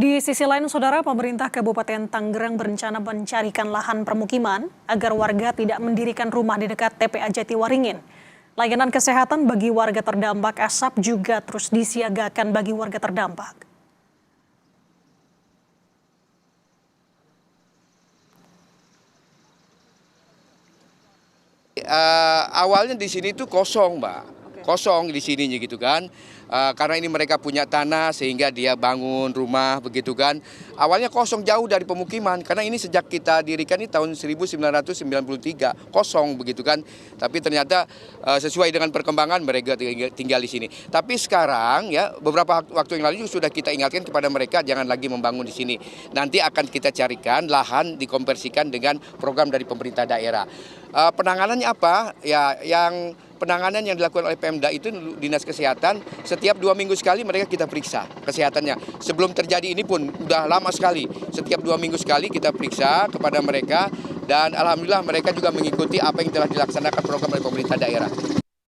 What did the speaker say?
Di sisi lain, Saudara, pemerintah Kabupaten Tangerang berencana mencarikan lahan permukiman agar warga tidak mendirikan rumah di dekat TPA Jatiwaringin. Layanan kesehatan bagi warga terdampak asap juga terus disiagakan bagi warga terdampak. Awalnya di sini tuh kosong, Mbak. Kosong di sininya gitu kan. Karena ini mereka punya tanah sehingga dia bangun rumah begitu kan. Awalnya kosong jauh dari pemukiman karena ini sejak kita dirikan ini tahun 1993 kosong begitu kan. Tapi ternyata sesuai dengan perkembangan mereka tinggal di sini. Tapi sekarang ya beberapa waktu yang lalu sudah kita ingatkan kepada mereka jangan lagi membangun di sini. Nanti akan kita carikan lahan dikonversikan dengan program dari pemerintah daerah. Penanganannya apa? Ya, yang penanganan yang dilakukan oleh Pemda itu Dinas Kesehatan setiap 2 minggu sekali mereka kita periksa kesehatannya. Sebelum terjadi ini pun udah lama sekali. Setiap 2 minggu sekali kita periksa kepada mereka dan alhamdulillah mereka juga mengikuti apa yang telah dilaksanakan program dari pemerintah daerah.